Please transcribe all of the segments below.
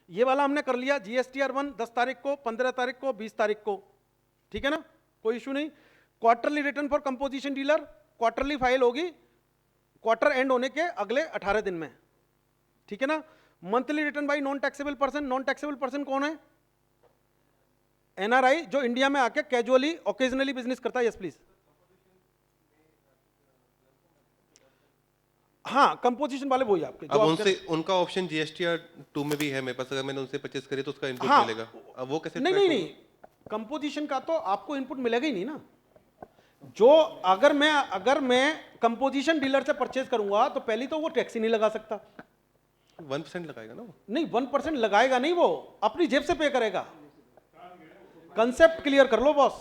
ये वाला हमने कर लिया, GSTR1 10 तारीख को, 15 तारीख को, 20 तारीख को, ठीक है ना, कोई इशू नहीं। Quarterly return for composition dealer, quarterly file होगी क्वार्टर एंड होने के अगले 18 दिन में, ठीक है ना। Monthly written by non taxable person, non taxable person कौन है? NRI जो इंडिया में आके कैजुअली ओकेजनली बिजनेस करता है। Yes please. हाँ, कंपोजिशन वाले वही आपके अब उनसे उनका ऑप्शन GSTR2 में भी है मेरे पास, अगर मैंने उनसे परचेस करी तो उसका इनपुट हाँ, मिलेगा। अब वो कैसे? नहीं नहीं नहीं, कंपोजिशन का तो आपको इनपुट मिलेगा ही नहीं ना। जो अगर मैं कंपोजिशन डीलर से परचेज करूंगा तो पहली तो वो टैक्स ही नहीं लगा सकता। 1% लगाएगा ना वो? नहीं, 1% लगाएगा नहीं, वो अपनी जेब से पे करेगा। कंसेप्ट क्लियर कर लो बॉस।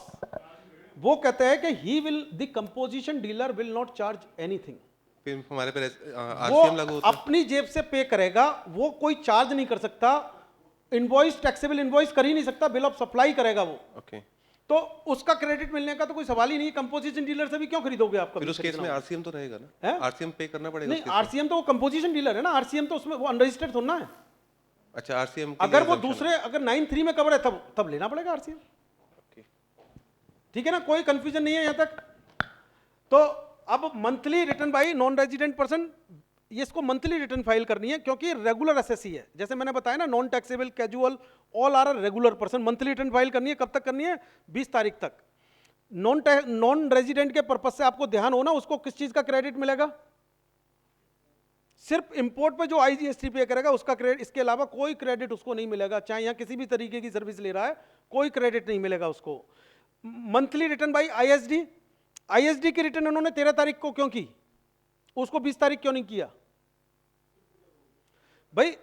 वो कहते हैं कि he will, the composition dealer will not charge anything. फिर हमारे पे वो RCM लागू होता है? अपनी जेब से पे करेगा, वो कोई चार्ज नहीं कर सकता, इनवॉइस टैक्सेबल इनवॉइस कर ही नहीं सकता, बिल ऑफ सप्लाई करेगा वो। ओके। तो उसका क्रेडिट मिलने का तो कोई सवाल ही नहीं। कंपोजिशन डीलर से भी क्यों खरीदोगे आप? फिर उस केस में RCM तो रहेगा ना? RCM पे करना पड़ेगा? नहीं, RCM तो वो कंपोजिशन डीलर है ना, RCM तो उसमें वो अनरजिस्टर्ड थोड़ा है। अच्छा, RCM अगर वो दूसरे, अगर 9(3) में कवर है तब लेना पड़ेगा RCM, ठीक है ना, कोई कंफ्यूजन नहीं है यहां तक। तो अब monthly written by non resident person, ये इसको मंथली रिटर्न फाइल करनी है क्योंकि रेगुलर एसएससी है। जैसे मैंने बताया ना, non taxable, casual, all are regular person, monthly return file करनी है। कब तक करनी है? 20 तारीख तक। नॉन रेजिडेंट के पर्पज से आपको ध्यान हो ना, उसको किस चीज का क्रेडिट मिलेगा? सिर्फ इंपोर्ट पे जो IGST पे करेगा उसका क्रेडिट, इसके अलावा कोई क्रेडिट उसको नहीं मिलेगा। चाहे यहां किसी भी तरीके की सर्विस ले रहा है, कोई क्रेडिट नहीं मिलेगा उसको। मंथली रिटर्न बाई ISD की रिटर्न उन्होंने 13 तारीख को क्यों की? उसको 20 तारीख क्यों नहीं किया भाई?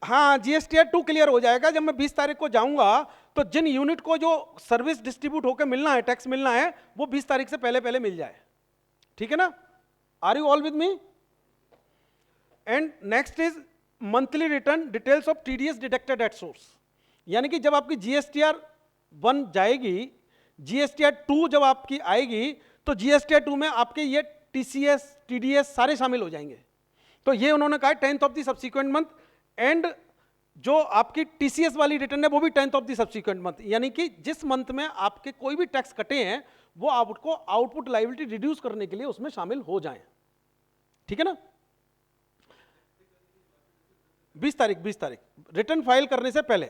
हाँ, GSTR2 क्लियर हो जाएगा जब मैं 20 तारीख को जाऊंगा, तो जिन यूनिट को जो सर्विस डिस्ट्रीब्यूट होकर मिलना है, टैक्स मिलना है, वो 20 तारीख से पहले पहले मिल जाए, ठीक है ना। Are you all with me? And next is monthly return details of TDS deducted at source. यानी कि जब आपकी GSTR1 जाएगी, GSTR2 जब आपकी आएगी, तो GSTR2 में आपके ये TCS, TDS सारे शामिल हो जाएंगे। तो ये उन्होंने कहा 10th of the subsequent month, and जो आपकी TCS वाली रिटर्न है वो भी 10th of the subsequent month. यानी कि जिस मंथ में आपके कोई भी टैक्स कटे हैं, वो आपको आउटपुट लायबिलिटी रिड्यूस करने के लिए उसमें शामिल हो जाएं, ठीक है ना। 20 तारीख रिटर्न फाइल करने से पहले,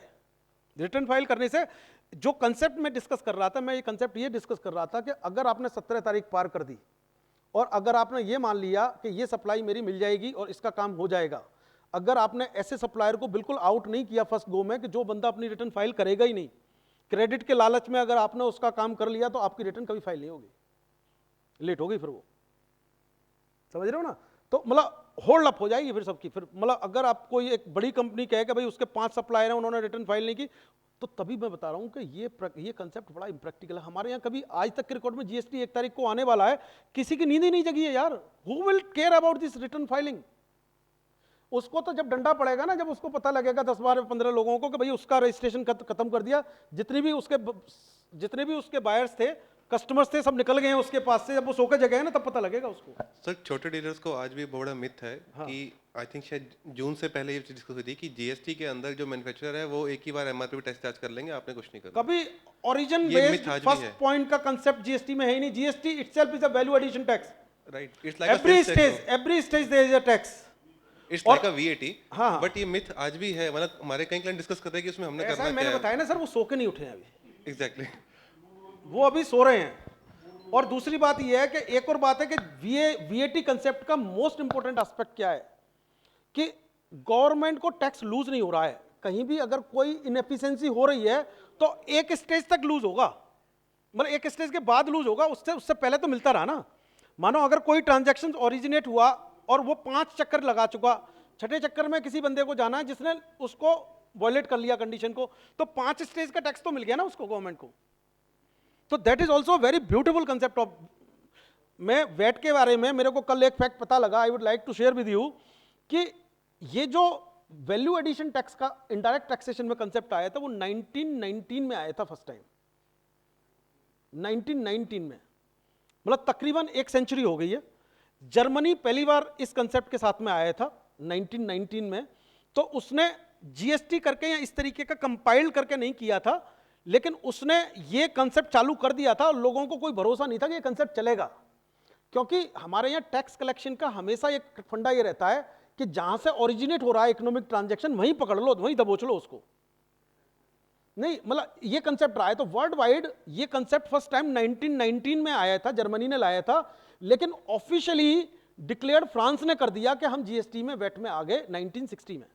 रिटर्न फाइल करने से जो कंसेप्ट में डिस्कस कर रहा था, मैं ये कंसेप्ट ये डिस्कस कर रहा था कि अगर आपने 17 तारीख पार कर दी और अगर आपने ये मान लिया कि ये सप्लाई मेरी मिल जाएगी और इसका काम हो जाएगा, अगर आपने ऐसे सप्लायर को बिल्कुल आउट नहीं किया फर्स्ट गो में कि जो बंदा अपनी रिटर्न फाइल करेगा ही नहीं, क्रेडिट के लालच में अगर आपने उसका काम कर लिया, तो आपकी रिटर्न कभी फाइल नहीं होगी, लेट होगी फिर वो, समझ रहे हो ना। तो मतलब होल्ड अप हो जाएगी फिर सबकी। फिर मतलब अगर आप कोई एक बड़ी कंपनी कहे कि भाई उसके 5 सप्लायर हैं, उन्होंने रिटर्न फाइल नहीं की, तो तभी मैं बता रहा हूं कि ये कंसेप्ट बड़ा इम्प्रैक्टिकल है। हमारे यहाँ कभी आज तक के रिकॉर्ड में GST 1 तारीख को आने वाला है, किसी की नींद ही नहीं जगी है यार। Who will care about this return filing? उसको तो जब डंडा पड़ेगा ना, जब उसको पता लगेगा 10, 12, 15 लोगों को कि भाई उसका रजिस्ट्रेशन खत्म कर दिया, जितने भी उसके बायर्स थे, कस्टमर्स थे, सब निकल गए हैं उसके पास से, जब वो सोकर जगह है ना, तब पता लगेगा उसको। सर, छोटे डीलर्स को आज भी बड़ा मिथ है कि आई थिंक शायद जून से पहले ये चीज डिस्कस हुई थी कि GST के अंदर जो मैन्युफैक्चरर है वो एक ही बार MRP टैक्स चार्ज कर लेंगे, आपने कुछ नहीं करना। कभी ओरिजिन ये बेस्ड myth आज भी फर्स्ट है। पॉइंट का कंसेप्ट GST में है ही नहीं। GST itself is a value addition tax. Right, it's like every stage there is a tax, it's like a VAT। हाँ, बट ये मिथ आज भी है, मतलब हमारे कई क्लाइंट डिस्कस करते हैं कि उसमें हमने ऐसा करना है, क्या मैंने है। बताया ना सर, वो सो के नहीं उठे हैं अभी, एग्जैक्टली। वो अभी सो रहे हैं। और दूसरी बात यह है कि एक और बात है कि VAT कंसेप्ट का मोस्ट इंपॉर्टेंट एस्पेक्ट क्या है कि गवर्नमेंट को टैक्स लूज नहीं हो रहा है। कहीं भी अगर कोई इनएफिशिएंसी हो रही है तो एक स्टेज तक लूज होगा, मतलब एक स्टेज के बाद लूज होगा, उससे पहले तो मिलता रहा ना। मानो अगर कोई ट्रांजैक्शन ओरिजिनेट हुआ और वो 5 चक्कर लगा चुका, 6ठे चक्कर में किसी बंदे को जाना है जिसने उसको वॉयलेट कर लिया कंडीशन को, तो 5 स्टेज का टैक्स तो मिल गया ना उसको, गवर्नमेंट को। तो that is also very beautiful concept of. मैं वैट के बारे में, मेरे को कल एक फैक्ट पता लगा, I would like to share with you, कि ये जो वैल्यू एडिशन टैक्स का इनडायरेक्ट टैक्सेशन में कंसेप्ट आया था, वो 1919 में आया था फर्स्ट टाइम, 1919 में, मतलब तकरीबन 1 सेंचुरी हो गई है। जर्मनी पहली बार इस कंसेप्ट के साथ में आया था 1919 में। तो उसने जीएसटी करके या इस तरीके का कंपाइल करके नहीं किया था, लेकिन उसने ये कंसेप्ट चालू कर दिया था और लोगों को कोई भरोसा नहीं था कि ये कंसेप्ट चलेगा, क्योंकि हमारे यहाँ टैक्स कलेक्शन का हमेशा एक फंडा ये रहता है कि जहां से ओरिजिनेट हो रहा है इकोनॉमिक ट्रांजैक्शन वहीं पकड़ लो, वहीं दबोच लो उसको। नहीं मतलब ये कंसेप्ट रहा है, तो वर्ल्ड वाइड ये कंसेप्ट फर्स्ट टाइम 1919 में आया था, जर्मनी ने लाया था, लेकिन ऑफिशियली डिक्लेयर्ड फ्रांस ने कर दिया कि हम जीएसटी में वेट में आ गए 1960 में।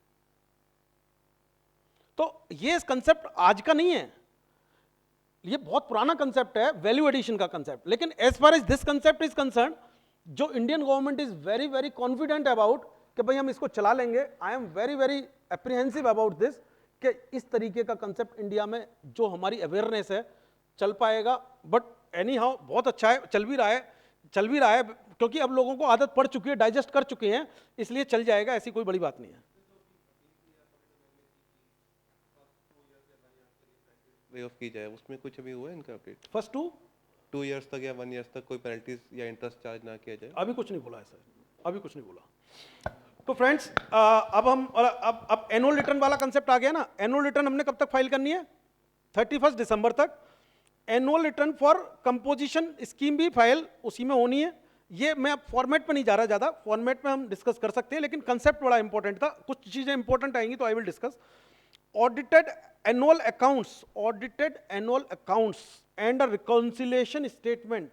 तो ये कंसेप्ट आज का नहीं है, ये बहुत पुराना कंसेप्ट है, वैल्यू एडिशन का कंसेप्ट। लेकिन as far as this concept is concern, जो Indian government is very very confident about कि भाई हम इसको चला लेंगे। I am very very apprehensive about this कि इस तरीके का कंसेप्ट इंडिया में जो हमारी अवेयरनेस है चल पाएगा। बट एनी हाउ बहुत अच्छा है, चल भी रहा है क्योंकि अब लोगों को आदत पड़ चुकी है, डाइजेस्ट कर चुके हैं, इसलिए चल जाएगा, ऐसी कोई बड़ी बात नहीं है। वे ऑफ की जाए, उसमें कुछ अभी हुआ है इनका अपडेट? फर्स्ट 2 इयर्स तक या 1 ईयर्स तक कोई पेनल्टीज या इंटरेस्ट चार्ज ना किया जाए? अभी कुछ नहीं बोला है सर, अभी कुछ नहीं बोला। तो फ्रेंड्स अब एनुअल रिटर्न वाला कंसेप्ट आ गया ना। एनुअल रिटर्न हमने कब तक फाइल करनी है? 31 दिसंबर तक। Annual return for composition scheme भी फाइल उसी में होनी है। ये मैं फॉर्मेट पे नहीं जा रहा ज़्यादा, फॉर्मेट में हम डिस्कस कर सकते हैं, लेकिन कंसेप्ट बड़ा इंपॉर्टेंट था। कुछ चीज़ें इंपॉर्टेंट आएंगी तो I will discuss. Audited annual accounts and a reconciliation statement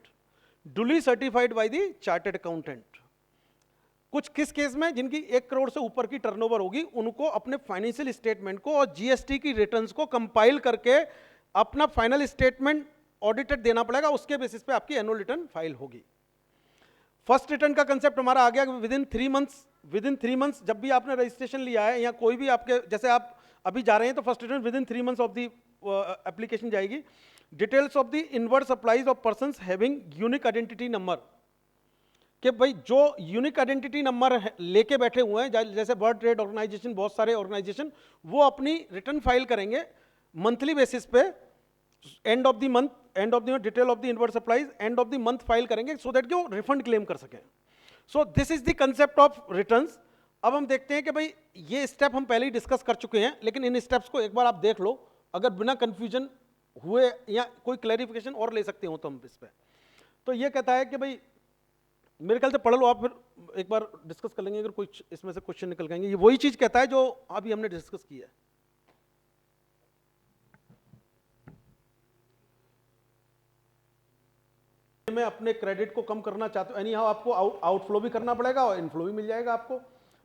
duly certified by the chartered accountant. कुछ किस केस में? जिनकी 1 करोड़ से ऊपर की टर्नओवर होगी, उनको अपने फाइनेंशियल स्टेटमेंट को और जीएसटी की रिटर्न्स को कंपाइल करके अपना फाइनल स्टेटमेंट ऑडिटेड देना पड़ेगा, उसके बेसिस पे आपकी एनुअल रिटर्न फाइल होगी। फर्स्ट रिटर्न का कंसेप्ट हमारा आ गया विद इन 3 मंथ्स जब भी आपने रजिस्ट्रेशन लिया है या कोई भी आपके, जैसे आप अभी जा रहे हैं तो first return within 3 months of the application जाएगी। Details of the inward supplies of persons having unique identity number, कि भाई जो यूनिक आइडेंटिटी नंबर लेके बैठे हुए हैं, जैसे वर्ल्ड ट्रेड ऑर्गेनाइजेशन, बहुत सारे ऑर्गेनाइजेशन, वो अपनी रिटर्न फाइल करेंगे मंथली बेसिस पे। End of the month, detail of the inward supplies end of the month file करेंगे, सो दैट कि वो रिफंड क्लेम कर सकें। So this is the concept of returns. अब हम देखते हैं कि भाई ये स्टेप हम पहले ही डिस्कस कर चुके हैं, लेकिन इन स्टेप्स को एक बार आप देख लो, अगर बिना कंफ्यूजन हुए या कोई क्लैरिफिकेशन और ले सकते हो तो हम इस पे। तो ये कहता है कि भाई मेरे ख्याल से पढ़ लो आप, फिर एक बार डिस्कस कर लेंगे अगर कोई इसमें से क्वेश्चन निकल जाएंगे। ये वही चीज कहता है जो अभी हमने डिस्कस की है। मैं अपने क्रेडिट को कम करना चाहता हूं, एनी हाउ आपको आउटफ्लो भी करना पड़ेगा और इनफ्लो भी मिल जाएगा आपको,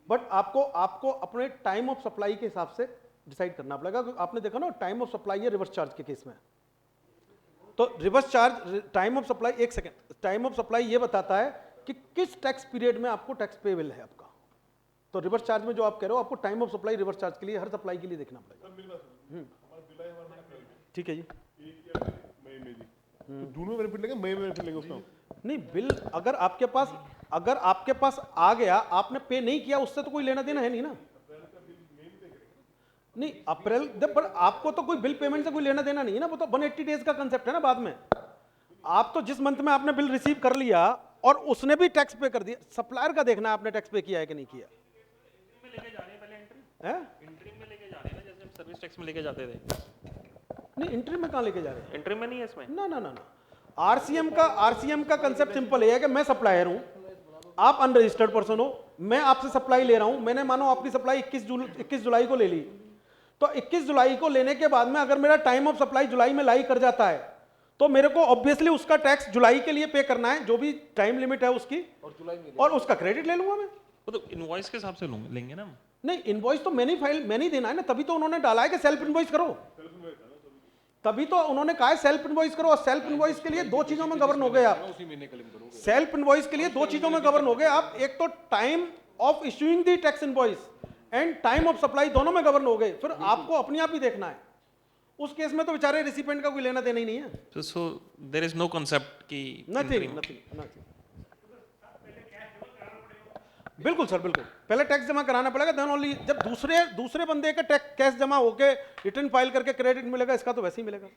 बट आपको अपने टाइम ऑफ सप्लाई के हिसाब से डिसाइड करना पड़ेगा। आपने देखा ना टाइम ऑफ सप्लाई है रिवर्स चार्ज के केस में, तो reverse charge time of supply, एक सेकेंड, टाइम ऑफ सप्लाई ये बताता है कि किस टैक्स पीरियड में आपको टैक्स पेबल है आपका। तो रिवर्स चार्ज में जो आप कह रहे हो, आपको time of supply reverse charge के लिए हर सप्लाई के लिए देखना पड़ेगा। ठीक है जी, तो जून में बेनिफिट लेंगे, मई में बेनिफिट लेंगे उसका? नहीं, बिल अगर आपके पास आ गया, आपने पे नहीं किया, उससे तो कोई लेना देना है नहीं ना। नहीं अप्रैल, पर आपको तो कोई बिल पेमेंट से कोई लेना देना नहीं है ना, वो तो 180 डेज का कंसेप्ट है ना। बाद में आप तो जिस मंथ में आपने बिल रिसीव कर लिया और उसने भी टैक्स पे कर दिया, सप्लायर का देखना है आपने टैक्स पे किया है कि नहीं किया। इंट्रीम में लेके जा रहे हैं, जैसे हम सर्विस टैक्स में लेके जाते थे। नहीं इंट्रीम में कहाँ लेके जा रहे हैं? इंट्रीम में नहीं है इसमें। ना। आरसीएम का कंसेप्ट सिंपल है कि मैं सप्लायर हूं, आप अनरजिस्टर्ड पर्सन हो, मैं आपसे सप्लाई ले रहा हूं, मैंने मानो आपकी सप्लाई 21 जुलाई को ले ली, तो 21 जुलाई को लेने के बाद में अगर मेरा टाइम ऑफ सप्लाई जुलाई में लाई कर जाता है, तो मेरे को ऑब्वियसली उसका टैक्स जुलाई के लिए पे करना है, जो भी टाइम लिमिट है उसकी, और उसका क्रेडिट ले लूंगा मैं। वो तो इनवॉइस के हिसाब से लेंगे ना। नहीं, इनवॉइस तो मैंने ही देना है ना, तभी तो उन्होंने डाला है कि सेल्फ इनवॉइस करो, तभी तो उन्होंने कहा है सेल्फ इनवॉइस करो। और सेल्फ इनवॉइस के लिए 2 चीजों में गवर्न हो गए आप। सेल्फ इनवॉइस के लिए 2 चीजों में गवर्न हो गए आप, एक तो time of issuing the tax invoice and time of supply, दोनों में गवर्न हो गए। फिर आपको अपने आप ही देखना है। उस केस में तो बेचारे रिसिपेंट का कोई लेना देना ही नहीं है। So there is no concept की नथिंग। बिल्कुल सर, बिल्कुल। पहले टैक्स जमा कराना पड़ेगा, देन ओनली। जब दूसरे बंदे का टैक्स कैश जमा होके रिटर्न फाइल करके क्रेडिट मिलेगा, इसका तो वैसे ही मिलेगा।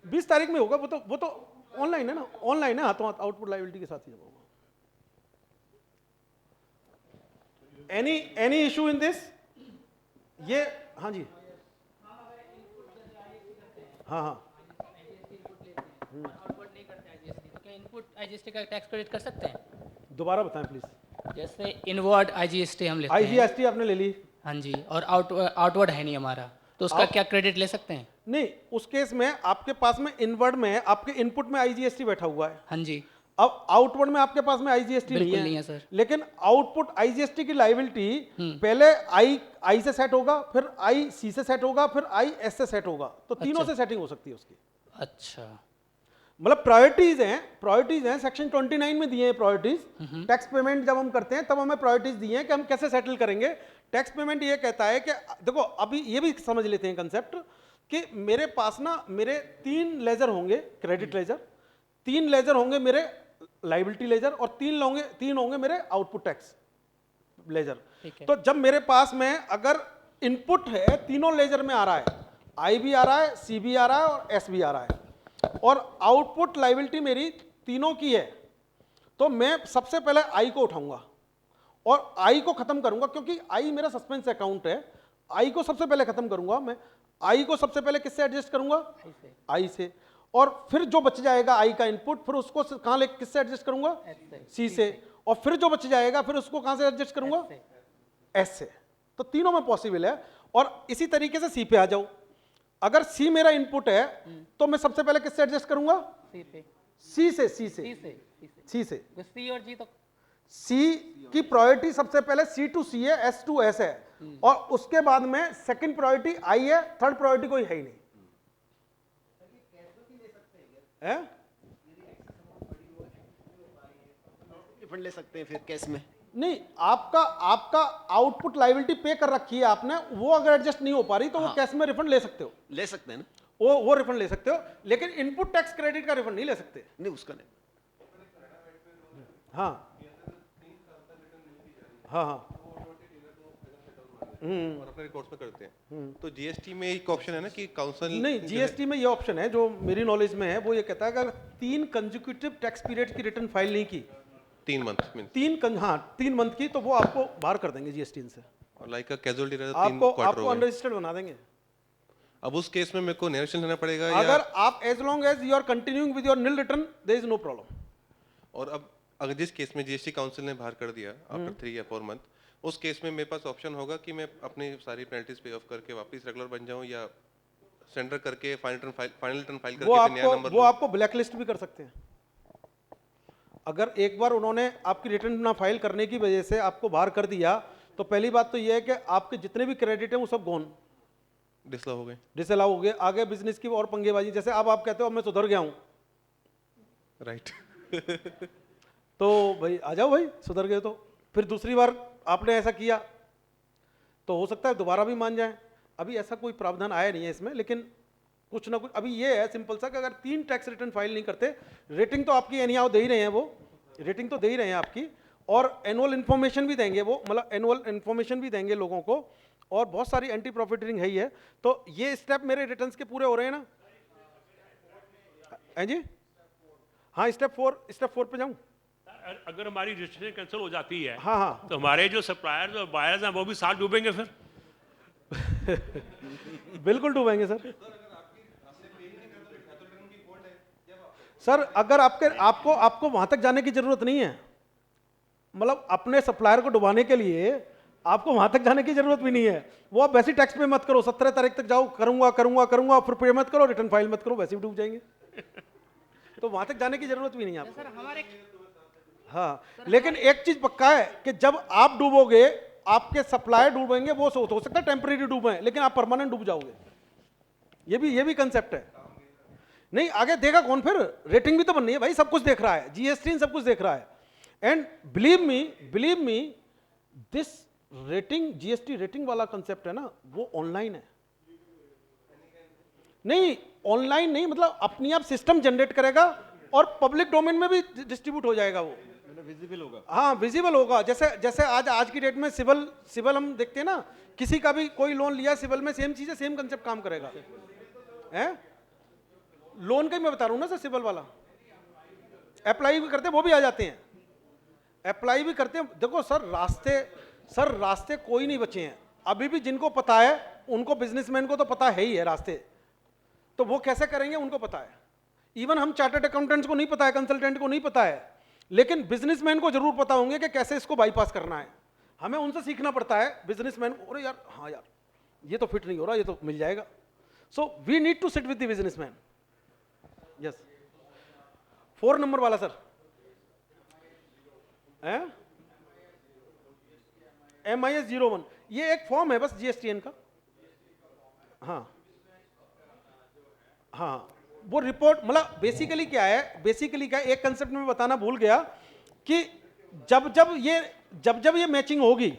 20 तारीख में होगा, वो तो ऑनलाइन है ना, ऑनलाइन है, हाथों हाथ आउटपुट लायबिलिटी के साथ ही जमा होगा। Any issue in this? ये हाँ जी, हाँ हाँ, आउटपुट नहीं करते आईजीएसटी, तो क्या इनपुट आईजीएसटी का टैक्स क्रेडिट कर सकते हैं? दोबारा बताएं प्लीज। जैसे इनवर्ड आईजीएसटी हम लेते हैं, आईजीएसटी आपने ले ली, हाँ जी, और आउटवर्ड है नहीं हमारा, तो उसका क्या क्रेडिट ले सकते हैं? नहीं उस केस में आपके पास में इनवर्ड में आपके इनपुट में आईजीएसटी बैठा हुआ है, हाँ जी, अब आउटवर्ड में आपके पास में आईजीएसटी बिल्कुल नहीं नहीं है है सर। लेकिन आउटपुट आईजीएसटी की लाइबिलिटी पहले आई से सेट होगा, फिर आई सी से सेट होगा, फिर आई एस से सेट होगा, तो तीनों से सेटिंग हो सकती है उसकी। अच्छा, मतलब प्रायोरिटीज हैं सेक्शन 29 में दिए हैं प्रायोरिटीज। टैक्स पेमेंट जब हम करते हैं तब हमें प्रायोरिटीज दिए हैं कि हम कैसे सेटल करेंगे। टैक्स पेमेंट ये कहता है कि देखो अभी ये भी समझ लेते हैं कंसेप्ट कि मेरे पास ना मेरे 3 लेजर होंगे, क्रेडिट लेजर, 3 लेजर होंगे मेरे लाइबिलिटी लेजर, और 3 होंगे मेरे आउटपुट टैक्स लेजर। ठीक है। तो जब मेरे पास में अगर इनपुट है तीनों लेजर में आ रहा है, आई भी आ रहा है, सी भी आ रहा है और एस भी आ रहा है, और आउटपुट लाइबिलिटी मेरी तीनों की है, तो मैं सबसे पहले आई को उठाऊंगा और आई को खत्म करूंगा, क्योंकि आई मेरा सस्पेंस अकाउंट है। आई को सबसे पहले खत्म करूंगा मैं। आई को सबसे पहले किससे एडजस्ट करूंगा? आई से। और फिर जो बच जाएगा आई का इनपुट, फिर उसको कहां ले किससे एडजस्ट करूंगा? सी से। और फिर जो बच जाएगा फिर उसको कहां से एडजस्ट करूंगा? एस से। तो तीनों में पॉसिबल है। और इसी तरीके से सी पे आ जाओ। अगर सी मेरा इनपुट है तो मैं सबसे पहले किससे एडजस्ट करूंगा? सी पे, सी से। सी से। सी से, सी से। सी और जी तो सी की प्रायोरिटी सबसे पहले सी टू सी है, एस टू एस है, और उसके बाद में सेकंड प्रायोरिटी आई है, थर्ड प्रायोरिटी कोई है ही नहीं है? रिफंड ले सकते हैं फिर केस में? नहीं, आपका आउटपुट लायबिलिटी पे कर रखी है आपने, वो अगर एडजस्ट नहीं हो पा रही तो वो कैश में रिफंड ले सकते हो, ले सकते हैं ना? वो रिफंड ले सकते हो, लेकिन इनपुट टैक्स क्रेडिट का रिफंड नहीं ले सकते। नहीं, उसका नहीं। हाँ हाँ हाँ और अपने रिकॉर्ड्स में करते हैं। तो जीएसटी में एक ऑप्शन है ना कि काउंसिल नहीं, जीएसटी में ये ऑप्शन है जो मेरी नॉलेज में है, वो ये कहता है कि अगर 3 कंजिक्यूटिव टैक्स पीरियड की रिटर्न फाइल नहीं की, 3 मंथ मीन 3 मंथ की, तो वो आपको बाहर कर देंगे जीएसटी से, और लाइक अ कैजुअलिटी रहता 3 आपको क्वार्टर हो गए। अनरजिस्टर्ड बना देंगे। अब उस केस में मेरे को नरेशन लेना पड़ेगा या अगर आप as long as you are continuing with your nil return there is no problem. और अब अगर जिस केस में जीएसटी काउंसिल ने बाहर कर दिया आफ्टर 3 या 4 मंथ, उस केस में मेरे पास ऑप्शन होगा कि मैं अपनी सारी पेनल्टीज पे ऑफ करके वापस रेगुलर बन जाऊं या सेंडर करके फाइनल रिटर्न फाइल करके फिर नया नंबर वो आपको ब्लैक लिस्ट भी कर सकते हैं। अगर एक बार उन्होंने आपकी रिटर्न ना फाइल करने की वजह से आपको बाहर कर दिया, तो पहली बात तो ये है कि आपके जितने भी क्रेडिट हैं वो सब गॉन, डिसअलाउ हो गए। डिसअलाउ हो गए। आगे बिजनेस की और पंगेबाजी, जैसे अब आप कहते हो अब मैं सुधर गया हूं, राइट। तो भाई आ जाओ भाई, सुधर गए तो फिर दूसरी बार आपने ऐसा किया तो हो सकता है दोबारा भी मान जाए। अभी ऐसा कोई प्रावधान आया नहीं है इसमें, लेकिन कुछ ना कुछ अभी ये है सिंपल सा कि अगर 3 टैक्स रिटर्न फाइल नहीं करते, रेटिंग तो आपकी एनीहाउ दे ही रहे हैं, वो रेटिंग तो दे ही रहे हैं आपकी, और एनुअल इन्फॉर्मेशन भी देंगे वो, मतलब एनुअल इन्फॉर्मेशन भी देंगे लोगों को, और बहुत सारी एंटी प्रॉफिटिंग है ही है। तो ये स्टेप मेरे रिटर्न्स के पूरे हो रहे हैं ना? हैं जी? हाँ, स्टेप 4 पे जाऊँ? अगर हमारी रजिस्ट्रेशन कैंसिल हो जाती है, हाँ हाँ, तो हमारे जो सप्लायर्स और बायर्स हैं वो भी साथ डूबेंगे फिर। बिल्कुल डूबेंगे सर। सर अगर आपको वहां तक जाने की जरूरत नहीं है, मतलब अपने सप्लायर को डुबाने के लिए आपको वहां तक जाने की जरूरत भी नहीं है। वो आप वैसे टैक्स पे मत करो, 17 तारीख तक जाओ, करूंगा, फिर पे मत करो, रिटर्न फाइल मत करो, वैसे भी डूब जाएंगे। तो वहां तक जाने की जरूरत भी नहीं है आपको। सर हमारे हाँ, लेकिन एक चीज पक्का है कि जब आप डूबोगे, आपके सप्लायर डूबेंगे, वो हो सकता है टेम्परेरी डूबे, लेकिन आप परमानेंट डूब जाओगे। ये भी कंसेप्ट है। नहीं, आगे देगा कौन फिर? रेटिंग भी तो बननी है भाई, सब कुछ देख रहा है, जीएसटी सब कुछ देख रहा है। And believe me this rating, GST rating वाला कंसेप्ट है ना, वो ऑनलाइन है। नहीं, ऑनलाइन नहीं, मतलब अपनी आप सिस्टम जनरेट करेगा और पब्लिक डोमेन में भी डिस्ट्रीब्यूट हो जाएगा वो, विजिबल होगा। हाँ विजिबल होगा। जैसे आज की डेट में सिविल हम देखते हैं ना, किसी का भी कोई लोन लिया सिविल में, सेम चीज है, सेम कंसेप्ट काम करेगा। हैं लोन का ही मैं बता रहा हूँ ना सर, सिविल वाला अप्लाई भी करते हैं, वो भी आ जाते हैं, अप्लाई भी करते हैं। देखो सर रास्ते कोई नहीं बचे हैं। अभी भी जिनको पता है उनको, बिजनेसमैन को तो पता है ही है रास्ते, तो वो कैसे करेंगे उनको पता है। इवन हम चार्टर्ड अकाउंटेंट्स को नहीं पता है, कंसल्टेंट को नहीं पता है, लेकिन बिजनेसमैन को जरूर पता होंगे कि कैसे इसको बाईपास करना है। हमें उनसे सीखना पड़ता है बिजनेसमैन। अरे यार, हाँ यार, ये तो फिट नहीं हो रहा, ये तो मिल जाएगा। So we need to sit with the businessman. Yes, 4 number वाला सर, MIS 01, ये एक फॉर्म है बस GSTN का। हाँ हाँ, वो रिपोर्ट मतलब बेसिकली क्या है, बेसिकली क्या है, एक कंसेप्ट में बताना भूल गया कि जब जब ये मैचिंग होगी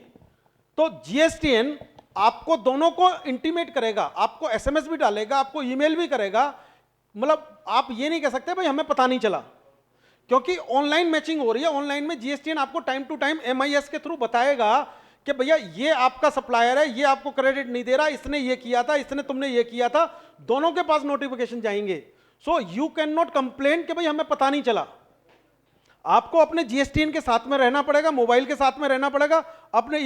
तो GSTN आपको दोनों को इंटीमेट करेगा, आपको SMS भी डालेगा, आपको ईमेल भी करेगा। मतलब आप ये नहीं कह सकते भाई हमें पता नहीं चला, क्योंकि ऑनलाइन मैचिंग हो रही है। ऑनलाइन में GSTN आपको टाइम टू टाइम MIS के थ्रू बताएगा कि भैया ये आपका सप्लायर है, ये आपको क्रेडिट नहीं दे रहा, इसने ये किया था, इसने तुमने ये किया था, दोनों के पास नोटिफिकेशन जाएंगे। So you can not complain कि भाई हमें पता नहीं चला। आपको अपने GSTN के साथ में रहना पड़ेगा, मोबाइल के साथ में रहना पड़ेगा, अपने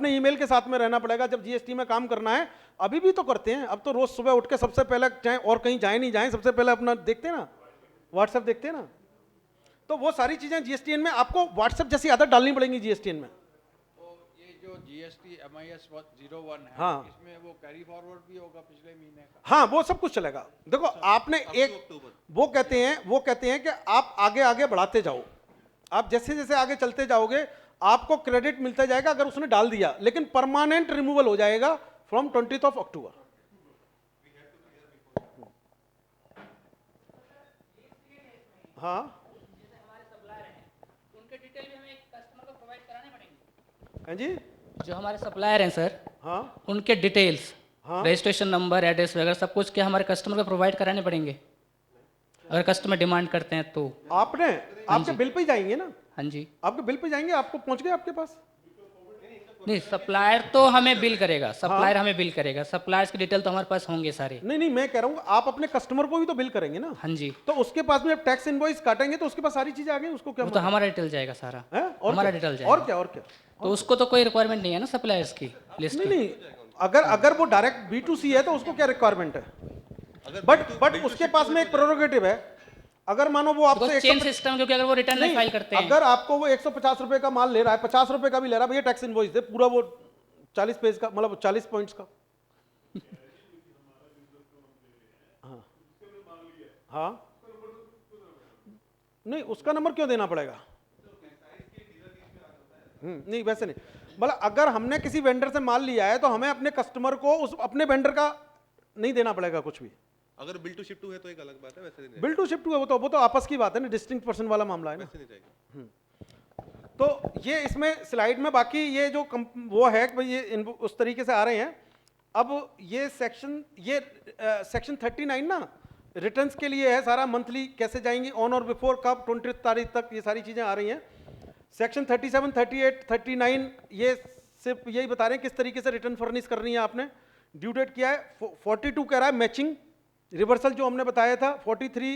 ईमेल के साथ में रहना पड़ेगा जब GST में काम करना है। अभी भी तो करते हैं, अब तो रोज सुबह उठ के सबसे पहले, चाहे और कहीं जाए नहीं जाए, सबसे पहले अपना देखते हैं ना, व्हाट्सएप देखते हैं ना। तो वो सारी चीजें GSTN में आपको व्हाट्सएप जैसी आदत डालनी पड़ेगी GSTN में। जो GST MIS 01 है, हाँ। इसमें वो कैरी फॉरवर्ड भी होगा पिछले महीने का? हाँ, वो सब कुछ चलेगा। देखो आपने एक, वो कहते हैं कि आप आगे आगे बढ़ाते जाओ, आप जैसे जैसे आगे चलते जाओगे आपको क्रेडिट मिलता जाएगा अगर उसने डाल दिया, लेकिन परमानेंट रिमूवल हो जाएगा फ्रॉम 20th of October। हाँ, उनके डिटेल भी हमें कस्टमर को प्रोवाइड कराने पड़ेंगे। हैं जी, जो हमारे सप्लायर हैं सर, हाँ उनके डिटेल्स, हाँ। रजिस्ट्रेशन नंबर, एड्रेस वगैरह सब कुछ क्या हमारे कस्टमर को प्रोवाइड कराने पड़ेंगे? अगर कस्टमर डिमांड करते हैं तो? आपके बिल पे ही जाएंगे ना, हाँ जी। आपके बिल पे जाएंगे, आपको पहुंच गए आपके पास। नहीं, सप्लायर तो हमें बिल करेगा, सप्लायर हमें बिल करेगा, सप्लायर्स के डिटेल तो हमारे पास होंगे सारे। नहीं, मैं कह रहा हूँ आप अपने कस्टमर को भी तो बिल करेंगे ना। हाँ जी, तो उसके पास में टैक्स इनवॉइस काटेंगे तो उसके पास सारी चीजें आ गई, उसको क्या वो तो हमारा डिटेल जाएगा सारा, और हमारा क्या? डिटेल जाएगा। और क्या तो उसको तो कोई रिक्वायरमेंट नहीं है ना सप्लायर्स की लिस्ट की। नहीं, अगर वो डायरेक्ट B2C है तो उसको क्या रिक्वायरमेंट है। बट उसके पास में एक प्रोरोगेटिव है। अगर मानो वो आपसे चेन सिस्टम, क्योंकि अगर वो रिटर्न नहीं फाइल करते हैं, अगर आपको वो 150 रुपए का माल ले रहा है, 50 रुपए का भी ले रहा है, भैया टैक्स इनवॉइस दे पूरा, वो 40 पेज का, मतलब 40 पॉइंट्स का। हाँ, नहीं उसका नंबर क्यों देना पड़ेगा? नहीं वैसे नहीं, मतलब अगर हमने किसी वेंडर से माल लिया है तो हमें अपने कस्टमर को उस अपने वेंडर का नहीं देना पड़ेगा कुछ भी। अगर बिल टू शिप टू है तो एक अलग बात है, वैसे नहीं बिल टू शिप टू है, वो तो आपस की बात है ना, डिस्टिंक्ट पर्सन वाला मामला है ना। वैसे नहीं जाएगा। तो ये इसमें स्लाइड में बाकी ये जो वो है कि भाई ये उस तरीके से आ रहे हैं। अब ये सेक्शन 39 ना रिटर्न्स के लिए है सारा, मंथली कैसे जाएंगी, ऑन और बिफोर कब, 20 तारीख तक ये सारी चीजें आ रही हैं। सेक्शन 37, 38, 39 ये सिर्फ यही बता रहे हैं किस तरीके से रिटर्न फर्निश करनी है आपने। ड्यू डेट क्या है, 42 कह रहा है मैचिंग रिवर्सल जो हमने बताया था। 43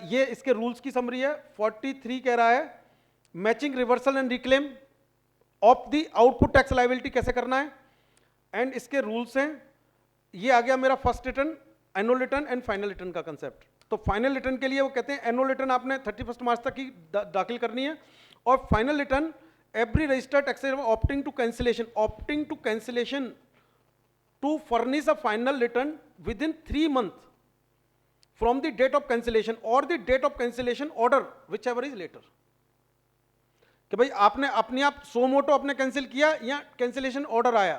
ये इसके रूल्स की समरी है। 43 कह रहा है matching reversal and reclaim of the output tax liability कैसे करना है, एंड इसके रूल्स हैं। ये आ गया मेरा first return, annual return and final return का कंसेप्ट। तो फाइनल रिटर्न के लिए वो कहते हैं एनुअल रिटर्न आपने 31 मार्च तक ही दाखिल करनी है, और final return every registered tax opting to cancellation to furnish a final return within 3 months from the date of cancellation और the date of cancellation order whichever is later. कि भाई आपने अपने आप सो मोटो अपने कैंसिल किया या cancellation order आया,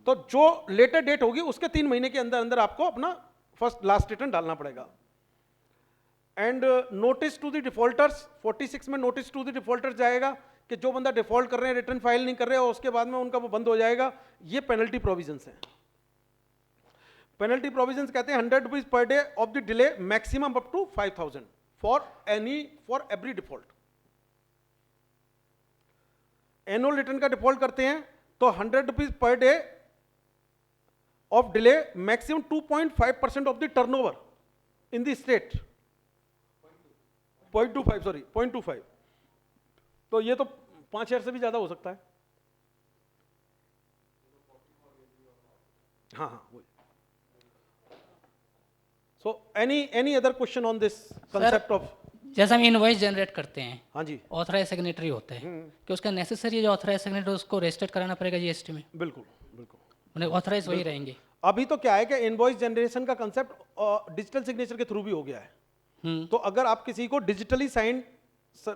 तो जो लेटर डेट होगी उसके 3 महीने के अंदर अंदर आपको अपना फर्स्ट लास्ट रिटर्न डालना पड़ेगा। And notice to the defaulters, 46 में नोटिस टू द डिफॉल्टर्स जाएगा कि जो बंदा डिफॉल्ट कर रहे हैं, रिटर्न फाइल नहीं कर रहे, और उसके बाद में उनका वो बंद हो जाएगा। ये पेनल्टी प्रोविजंस हैं। पेनल्टी प्रोविजंस कहते हैं 100 rupees per day of the delay, maximum up to 5000 for every default. Annual return का डिफॉल्ट करते हैं तो 100 rupees per day of delay, maximum 2.5% of the turnover in the state. 0.25 तो ये तो 5,000 से भी ज्यादा हो सकता है। हाँ हाँ वही। So any other question on this concept of? जैसे हम इनवॉइस जनरेट करते हैं, हाँ जी, ऑथराइज सिग्नेटरी होते हैं, कि उसका नेसेसरी जो ऑथराइज सिग्नेटरी उसको रजिस्टर्ड कराना पड़ेगा जीएसटी में, बिल्कुल बिल्कुल। मतलब ऑथराइज वही रहेंगे। अभी तो क्या है कि इनवॉइस जनरेशन का कंसेप्ट डिजिटल सिग्नेचर के थ्रू भी हो गया है। तो अगर आप किसी को डिजिटली साइन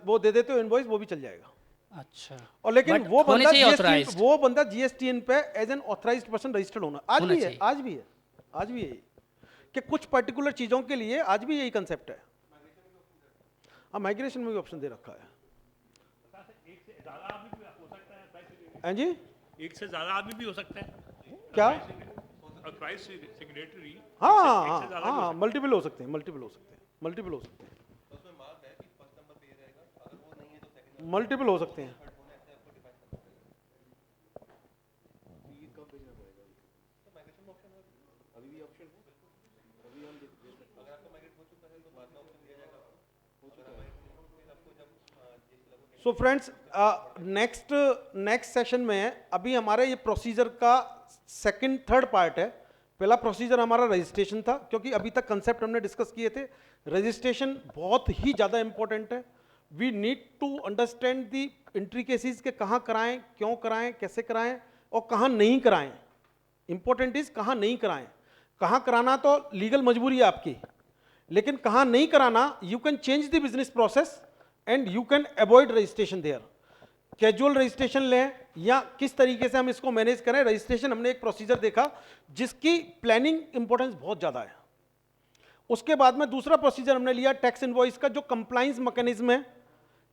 वो दे देते हो इनवॉइस, वो भी चल जाएगा। अच्छा, और लेकिन But वो होने बंदा चाहिए जीएसटी, authorized। वो बंदा जीएसटीएन पे as an authorized person registered होना आज होना भी है, चाहिए। आज भी है, आज भी है ये। कि कुछ पर्टिकुलर चीजों के लिए आज भी यही कंसेप्ट है। हाँ, माइग्रेशन में भी ऑप्शन दे रखा है। हाँ जी, एक से ज्यादा आदमी भी हो सकता है क्या? Authorize signatory. हाँ हाँ हाँ, मल्टीपल हो सकते हैं, मल्टीपल हो सकते हैं, मल्टीपल हो सकते हैं, मल्टीपल हो सकते हैं। सो फ्रेंड्स, नेक्स्ट सेशन में अभी हमारे ये प्रोसीजर का सेकंड थर्ड पार्ट है। पहला प्रोसीजर हमारा रजिस्ट्रेशन था, क्योंकि अभी तक कंसेप्ट हमने डिस्कस किए थे। रजिस्ट्रेशन बहुत ही ज़्यादा इंपॉर्टेंट है। We need to understand the intricacies के कहाँ कराएं, क्यों कराएं, कैसे कराएं और कहाँ नहीं कराएं। इंपॉर्टेंट इज कहाँ नहीं कराएं। कहाँ कराना तो लीगल मजबूरी है आपकी, लेकिन कहाँ नहीं कराना, you can change the business process and you can avoid registration there. Casual registration लें या किस तरीके से हम इसको मैनेज करें। रजिस्ट्रेशन हमने एक प्रोसीजर देखा जिसकी प्लानिंग इंपॉर्टेंस बहुत ज़्यादा है। उसके बाद में दूसरा प्रोसीजर हमने लिया टैक्स इनवॉइस का, जो कंप्लाइंस मैकेनिज्म है,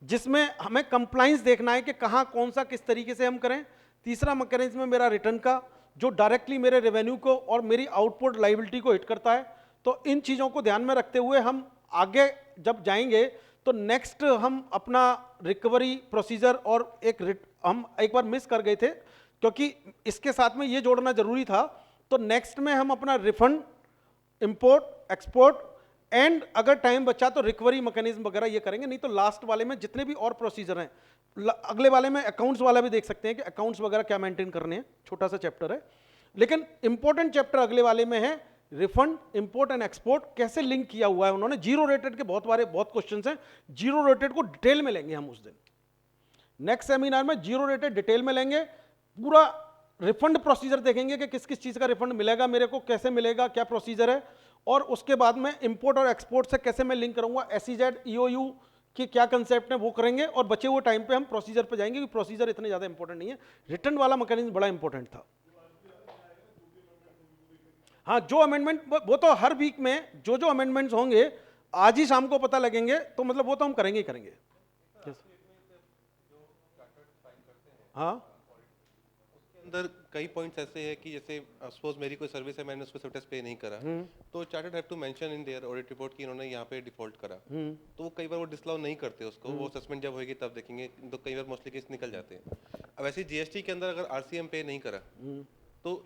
जिसमें हमें कंप्लाइंस देखना है कि कहाँ कौन सा किस तरीके से हम करें। तीसरा मैकेनिज्म है मेरा रिटर्न का, जो डायरेक्टली मेरे रेवेन्यू को और मेरी आउटपुट लाइबिलिटी को हिट करता है। तो इन चीज़ों को ध्यान में रखते हुए हम आगे जब जाएंगे तो नेक्स्ट हम अपना रिकवरी प्रोसीजर और हम एक बार मिस कर गए थे, क्योंकि इसके साथ में ये जोड़ना जरूरी था। तो नेक्स्ट में हम अपना रिफंड, इंपोर्ट, एक्सपोर्ट एंड अगर टाइम बचा तो रिकवरी मैकेनिज्म वगैरह ये करेंगे। नहीं तो लास्ट वाले में जितने भी और प्रोसीजर हैं, अगले वाले में अकाउंट्स वाला भी देख सकते हैं कि अकाउंट्स वगैरह क्या मेंटेन करने हैं, छोटा सा चैप्टर है। लेकिन इंपॉर्टेंट चैप्टर अगले वाले में है रिफंड, इंपोर्ट एंड एक्सपोर्ट कैसे लिंक किया हुआ है उन्होंने। जीरो रेटेड के बहुत क्वेश्चंस हैं। जीरो रेटेड को डिटेल में लेंगे हम उस दिन, नेक्स्ट सेमिनार में जीरो रेटेड डिटेल में लेंगे। पूरा रिफंड प्रोसीजर देखेंगे कि किस किस चीज़ का रिफंड मिलेगा मेरे को, कैसे मिलेगा, क्या प्रोसीजर है। और उसके बाद में इंपोर्ट और एक्सपोर्ट से कैसे मैं लिंक करूंगा, SEZ, EOU के क्या कंसेप्ट है वो करेंगे। और बचे हुए टाइम पे हम प्रोसीजर पे जाएंगे, क्योंकि प्रोसीजर इतने ज़्यादा इंपॉर्टेंट नहीं है। रिटर्न वाला मैकेनिज्म बड़ा इंपॉर्टेंट था। हाँ, जो अमेंडमेंट, वो तो हर वीक में जो जो अमेंडमेंट्स होंगे आज ही शाम को पता लगेंगे, तो मतलब वो तो हम करेंगे ही करेंगे। yes. हाँ, अंदर कई पॉइंट्स ऐसे हैं कि जैसे सपोज मेरी कोई सर्विस है, मैंने उसको सर्विस पे नहीं करा, तो chartered have to mention in their audit report कि इन्होंने यहाँ पे डिफॉल्ट करा। तो वो कई बार वो डिसअलाउ नहीं करते उसको, वो असेसमेंट जब होगी तब देखेंगे। तो कई बार मोस्टली केस निकल जाते हैं। अब ऐसे जीएसटी के अंदर अगर RCM पे नहीं करा तो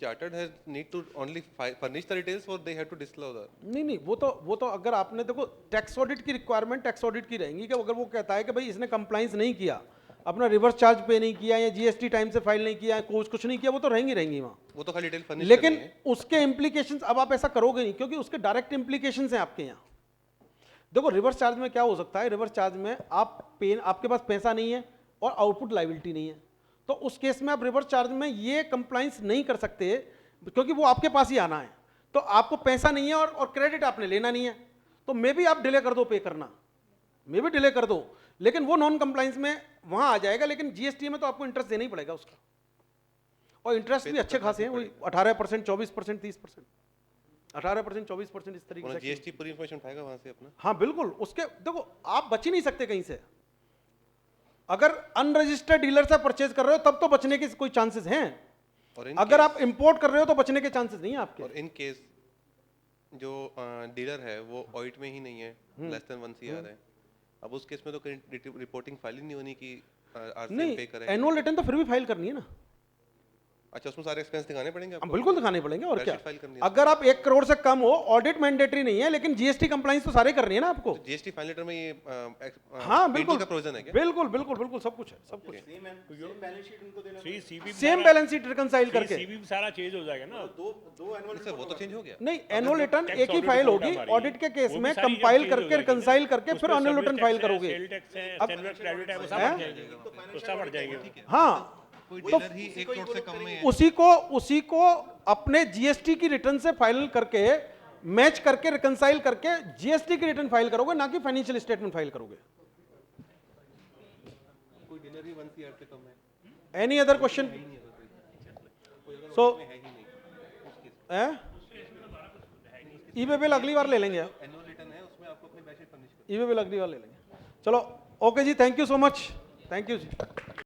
chartered has need to only furnish the details और they have to disallow the. नहीं, वो तो अगर आपने देखो टैक्स ऑडिट की रिक्वायरमेंट टैक्स ऑडिट की रहेंगी कि अगर वो कहता है कि भाई इसने कंप्लाइंस नहीं किया, अपना रिवर्स चार्ज पे नहीं किया या GST टाइम से फाइल नहीं किया, कुछ नहीं किया, वो तो रहेंगी वहाँ। वो तो खाली डिटेल फर्निश लेकिन उसके इम्प्लीकेशंस, अब आप ऐसा करोगे नहीं, क्योंकि उसके डायरेक्ट इम्प्लीकेशंस हैं आपके यहाँ। देखो रिवर्स चार्ज में क्या हो सकता है, रिवर्स चार्ज में आपके पास पैसा नहीं है और आउटपुट लाइबिलिटी नहीं है, तो उस केस में आप रिवर्स चार्ज में ये कंप्लाइंस नहीं कर सकते, क्योंकि वो आपके पास ही आना है। तो आपको पैसा नहीं है और क्रेडिट आपने लेना नहीं है, तो मे भी आप डिले कर दो पे करना, मे भी डिले कर दो, लेकिन वो नॉन कंप्लाइंस में वहां आ जाएगा। लेकिन GST में तो आपको इंटरेस्ट देना ही पड़ेगा उसका, और इंटरेस्ट भी अच्छे खासे हैं, वही 18%, 24%, 30%, 18%, 24% इस तरीके से। GST पूरी इंफॉर्मेशन उठाएगा वहां से अपना। हाँ बिल्कुल, उसके देखो आप बच ही नहीं सकते कहीं से। अगर अनरजिस्टर्ड डीलर से परचेज कर रहे हो तब तो बचने के कोई चांसेस हैं, अगर आप इंपोर्ट कर रहे हो तो बचने के चांसेस नहीं है आपके। और इन केस जो डीलर है वो ऑडिट में ही नहीं है, लेस देन 1 CR है, अब उस केस में तो कहीं रिपोर्टिंग फाइल ही नहीं होनी कि RCM पे नहीं, करें। एनुअल रिटर्न तो फिर भी फाइल करनी है ना। अच्छा, उसमें सारे एक्सपेंस दिखाने पड़ेंगे हम आपको? बिल्कुल दिखाने पड़ेंगे और क्या। Balance sheet file करनी है। अगर आप 1 करोड़ से कम हो, ऑडिट मैंडेटरी नहीं है, लेकिन जीएसटी कंप्लाइंस तो सारे करनी है ना आपको। जीएसटी फाइल लेटर में ये हाँ पेंटिंग बिल्कुल का प्रोविजन है क्या? बिल्कुल बिल्कुल बिल्कुल सब कुछ है, सब कुछ three CV same balance sheet reconcile करके। सीवी भी सारा चेंज हो जाएगा ना। सर वो तो चेंज हो गया। नहीं, एनुअल रिटर्न टैक्स एक ही audit फाइल report होगी, हमारी। ऑडिट के केस वो भी में सारी कंपाइल चीज़ हो करके जाएगी ना। रिकंसाइल करके उस फिर पे annual service return tax file है, करोगे। सेल टैक्स है, अब- स्टैंडर्ड क्रेडिट है, वो सब हैं? बढ़ जाएगी, उसका बढ़ जाएगी। हाँ, कोई डीलर ही 1 करोड़ से कम में है। उसी को अपने जीएसटी की रिटर्न से फाइल करके मैच करके रिकंसाइल करके जीएसटी की रिटर्न फाइल करोगे, ना कि फाइनेंशियल स्टेटमेंट फाइल करोगे। कोई डीलर ही 1 CR से कम है। Any other question? So e way bill अगली बार ले लेंगे, एनुअल रिटर्न है, उसमें आपको अपनी balance sheet furnish e way bill अगली बार ले लेंगे। चलो ओके जी, thank you so much, thank you ji.